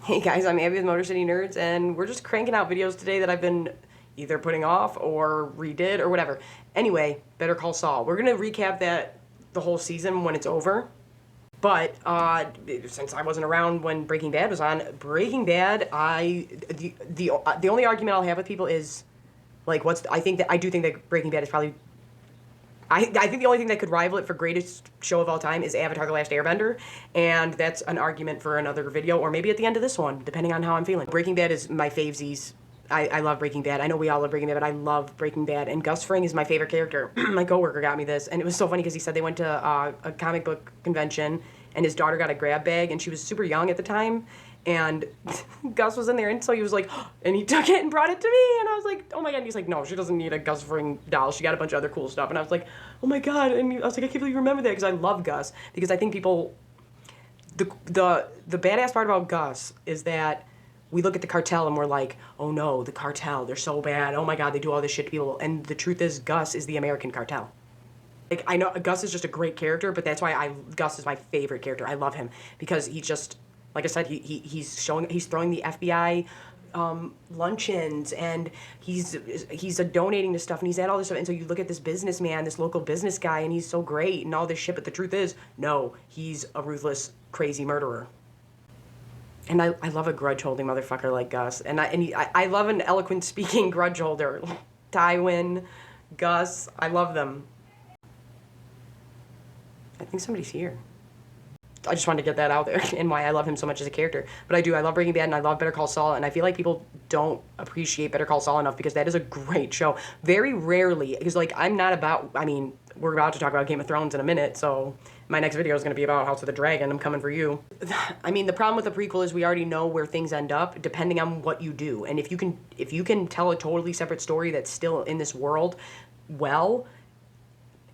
Hey guys, I'm Abby with Motor City Nerds, and we're just cranking out videos today that I've been either putting off or redid or whatever. Anyway, Better Call Saul. We're gonna recap the whole season when it's over. But since I wasn't around when Breaking Bad was on, Breaking Bad, the only argument I'll have with people is like I do think that Breaking Bad is probably. I think the only thing that could rival it for greatest show of all time is Avatar: The Last Airbender, and that's an argument for another video, or maybe at the end of this one, depending on how I'm feeling. Breaking Bad is my favesies. I love Breaking Bad. I know we all love Breaking Bad, but I love Breaking Bad, and Gus Fring is my favorite character. My coworker got me this, and it was so funny because he said they went to a comic book convention, and his daughter got a grab bag, and she was super young at the time, and Gus was in there, and so he was like, and he took it and brought it to me, and I was like, oh my god, and he's like, no, she doesn't need a Gus Fring doll, she got a bunch of other cool stuff, and I was like, oh my god, and I was like, I can't believe you remember that, because I love Gus, because I think people, the badass part about Gus is that we look at the cartel and we're like, oh no, the cartel, they're so bad, oh my god, they do all this shit to people, and the truth is, Gus is the American cartel. Like, I know Gus is just a great character, but that's why Gus is my favorite character. I love him, because he just, like I said, he's throwing the FBI luncheons, and he's donating to stuff, and he's at all this stuff, and so you look at this businessman, this local business guy, and he's so great and all this shit, but the truth is, no, he's a ruthless, crazy murderer. And I love a grudge-holding motherfucker like Gus, and I love an eloquent speaking grudge holder. Tywin, Gus, I love them. I think somebody's here. I just wanted to get that out there and why I love him so much as a character. But I love Breaking Bad, and I love Better Call Saul, and I feel like people don't appreciate Better Call Saul enough, because that is a great show. Very rarely, because like I'm not about, I mean, we're about to talk about Game of Thrones in a minute, so my next video is going to be about House of the Dragon. I'm coming for you. I mean, the problem with the prequel is we already know where things end up, depending on what you do. And if you can tell a totally separate story that's still in this world well,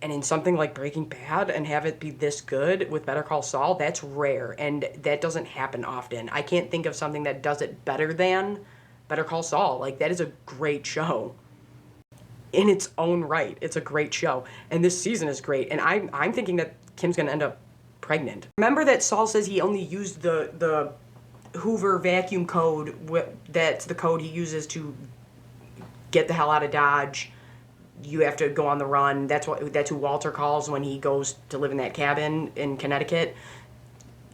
and in something like Breaking Bad, and have it be this good with Better Call Saul, that's rare, and that doesn't happen often. I can't think of something that does it better than Better Call Saul. Like, that is a great show. In its own right, it's a great show. And this season is great, and I'm thinking that Kim's gonna end up pregnant. Remember that Saul says he only used the Hoover vacuum code, that's the code he uses to get the hell out of Dodge. You have to go on the run. That's who Walter calls when he goes to live in that cabin in Connecticut.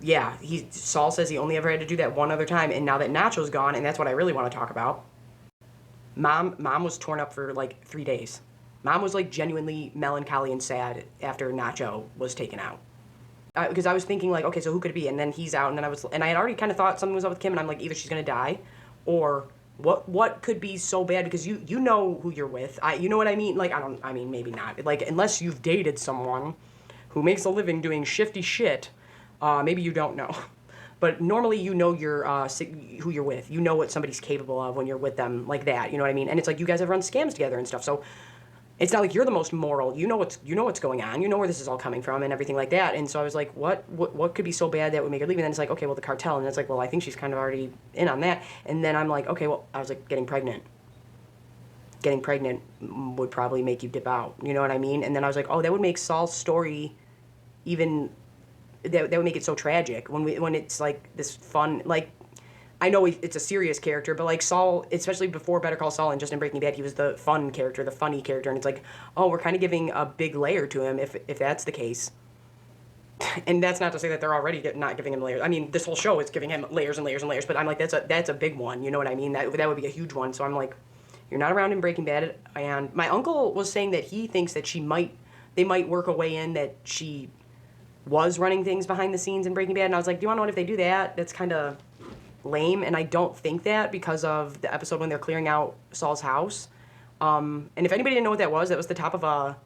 Yeah, Saul says he only ever had to do that one other time, and now that Nacho's gone, and that's what I really want to talk about. Mom was torn up for like 3 days. Mom was like genuinely melancholy and sad after Nacho was taken out. Because I was thinking like, okay, so who could it be? And then he's out, and then I had already kind of thought something was up with Kim, and I'm like, either she's gonna die, or what could be so bad, because you know who you're with. You know what I mean? Like, I mean, maybe not. Like, unless you've dated someone who makes a living doing shifty shit, maybe you don't know. But normally you know who you're with. You know what somebody's capable of when you're with them like that. You know what I mean? And it's like you guys have run scams together and stuff. So it's not like you're the most moral. You know what's going on. You know where this is all coming from and everything like that. And so I was like, what could be so bad that would make her leave? And then it's like, okay, well, the cartel. And it's like, well, I think she's kind of already in on that. And then I'm like, okay, well, I was like, getting pregnant. Getting pregnant would probably make you dip out. You know what I mean? And then I was like, oh, that would make Saul's story even, that would make it so tragic when it's like this fun, like, I know it's a serious character, but like Saul, especially before Better Call Saul and just in Breaking Bad, he was the fun character, the funny character, and it's like, oh, we're kind of giving a big layer to him if that's the case. And that's not to say that they're already not giving him layers. I mean, this whole show is giving him layers and layers and layers, but I'm like, that's a big one, you know what I mean? That would be a huge one. So I'm like, you're not around in Breaking Bad, and my uncle was saying that he thinks that they might work a way in that she was running things behind the scenes in Breaking Bad, and I was like, do you want to know what if they do that? That's kind of lame, and I don't think that, because of the episode when they're clearing out Saul's house. And if anybody didn't know what that was the top of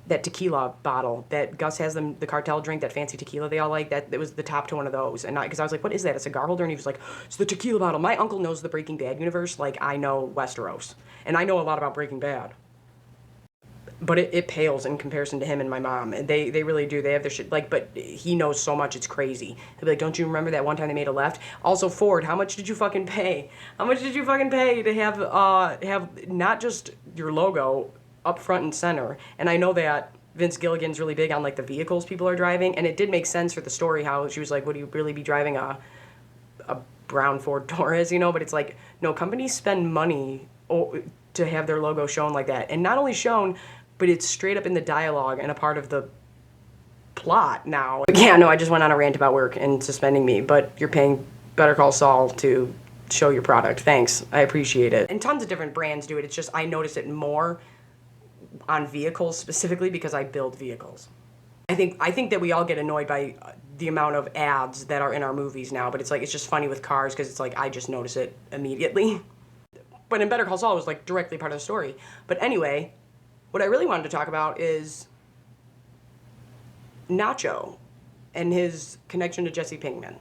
that tequila bottle that Gus has the cartel drink, that fancy tequila they all like, that it was the top to one of those. And because I was like, what is that? A cigar holder? And he was like, it's the tequila bottle. My uncle knows the Breaking Bad universe like I know Westeros, and I know a lot about Breaking Bad. But it pales in comparison to him and my mom. They really do. They have their shit, like, but he knows so much, it's crazy. He'll be like, don't you remember that one time they made a left? Also, Ford, how much did you fucking pay? How much did you fucking pay to have not just your logo up front and center? And I know that Vince Gilligan's really big on, like, the vehicles people are driving, and it did make sense for the story how she was like, would you really be driving a brown Ford Taurus, you know, but it's like, no, companies spend money to have their logo shown like that. And not only shown, but it's straight up in the dialogue and a part of the plot now. But yeah, no, I just went on a rant about work and suspending me, but you're paying Better Call Saul to show your product. Thanks. I appreciate it. And tons of different brands do it. It's just I notice it more on vehicles specifically because I build vehicles. I think that we all get annoyed by the amount of ads that are in our movies now, but it's like, it's just funny with cars because it's like I just notice it immediately. But in Better Call Saul, it was like directly part of the story. But anyway, what I really wanted to talk about is Nacho and his connection to Jesse Pinkman.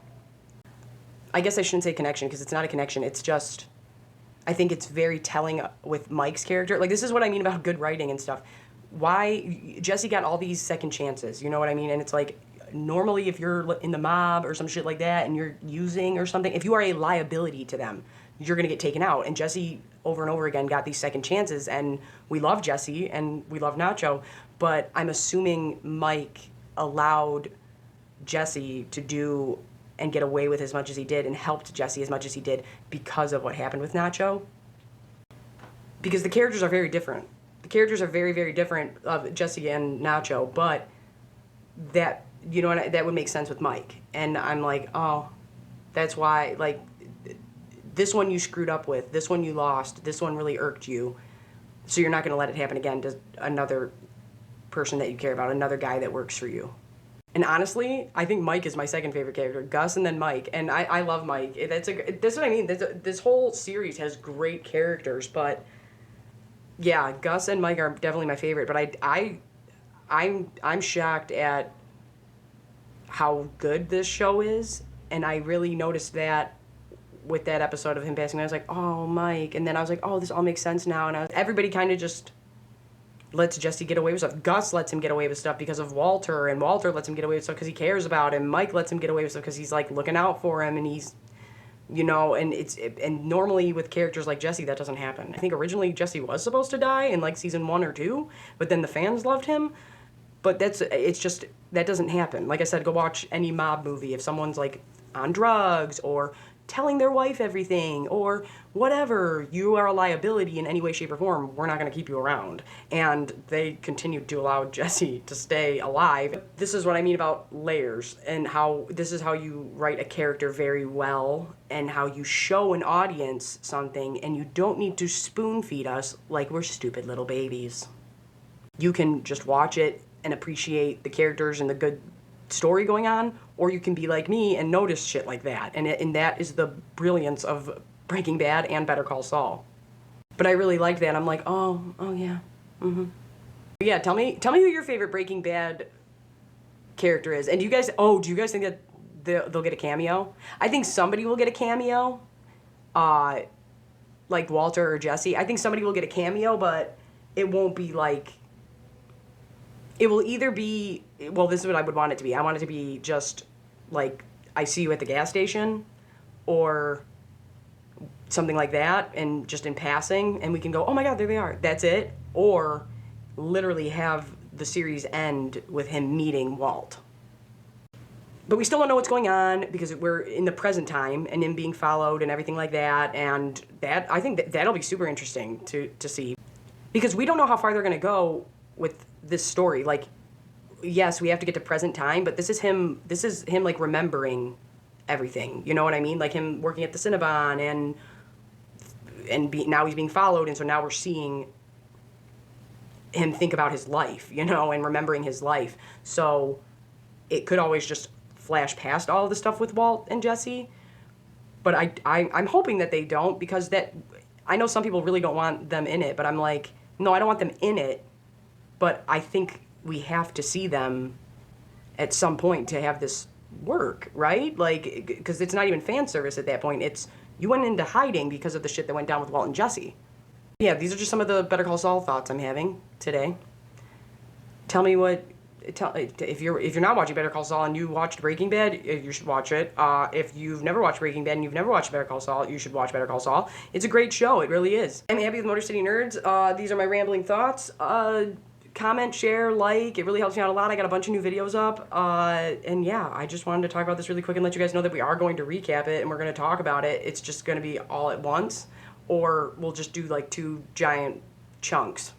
I guess I shouldn't say connection because it's not a connection. It's just, I think it's very telling with Mike's character. Like, this is what I mean about good writing and stuff. Why Jesse got all these second chances, you know what I mean? And it's like, normally if you're in the mob or some shit like that and you're using or something, if you are a liability to them, you're gonna get taken out. And Jesse over and over again got these second chances, and we love Jesse and we love Nacho, but I'm assuming Mike allowed Jesse to do and get away with as much as he did and helped Jesse as much as he did because of what happened with Nacho. Because the characters are very different. The characters are very, very different of Jesse and Nacho, but that, you know, that would make sense with Mike. And I'm like, oh, that's why, like, this one you screwed up with, this one you lost, this one really irked you, so you're not going to let it happen again to another person that you care about, another guy that works for you. And honestly, I think Mike is my second favorite character, Gus and then Mike, and I love Mike. That's what I mean. This whole series has great characters, but yeah, Gus and Mike are definitely my favorite. But I'm shocked at how good this show is, and I really noticed that with that episode of him passing. I was like, oh, Mike, and then I was like, oh, this all makes sense now. And everybody kind of just lets Jesse get away with stuff. Gus lets him get away with stuff because of Walter, and Walter lets him get away with stuff because he cares about him. Mike lets him get away with stuff because he's like looking out for him, and he's, you know, and and normally with characters like Jesse, that doesn't happen. I think originally Jesse was supposed to die in like season 1 or 2, but then the fans loved him. But it's just, that doesn't happen. Like I said, go watch any mob movie. If someone's like on drugs or telling their wife everything or whatever, you are a liability in any way, shape, or form, we're not going to keep you around. And they continued to allow Jesse to stay alive. This is what I mean about layers, and how this is how you write a character very well, and how you show an audience something, and you don't need to spoon feed us like we're stupid little babies. You can just watch it and appreciate the characters and the good story going on, or you can be like me and notice shit like that. And that is the brilliance of Breaking Bad and Better Call Saul. But I really liked that. I'm like, oh yeah, yeah. Tell me who your favorite Breaking Bad character is. And do you guys think that they'll get a cameo? I think somebody will get a cameo, like Walter or Jesse. I think somebody will get a cameo, but it won't be like. It will either be, well, this is what I would want it to be. I want it to be just like, I see you at the gas station, or something like that, and just in passing, and we can go, oh my God, there they are. That's it. Or literally have the series end with him meeting Walt. But we still don't know what's going on because we're in the present time and him being followed and everything like that. And that, I think that'll be super interesting to see, because we don't know how far they're going to go with this story. Like, yes, we have to get to present time, but this is him like remembering everything, you know what I mean? Like him working at the Cinnabon now he's being followed, and so now we're seeing him think about his life, you know, and remembering his life. So it could always just flash past all of the stuff with Walt and Jesse, but I'm hoping that they don't, because that, I know some people really don't want them in it, but I'm like, no, I don't want them in it. But I think we have to see them at some point to have this work, right? Like, because it's not even fan service at that point. It's, you went into hiding because of the shit that went down with Walt and Jesse. Yeah, these are just some of the Better Call Saul thoughts I'm having today. Tell me if you're not watching Better Call Saul and you watched Breaking Bad, you should watch it. If you've never watched Breaking Bad and you've never watched Better Call Saul, you should watch Better Call Saul. It's a great show. It really is. I'm happy with Motor City Nerds. These are my rambling thoughts. comment, share, like. It really helps me out a lot. I got a bunch of new videos up. And yeah, I just wanted to talk about this really quick and let you guys know that we are going to recap it and we're going to talk about it. It's just going to be all at once, or we'll just do like 2 giant chunks.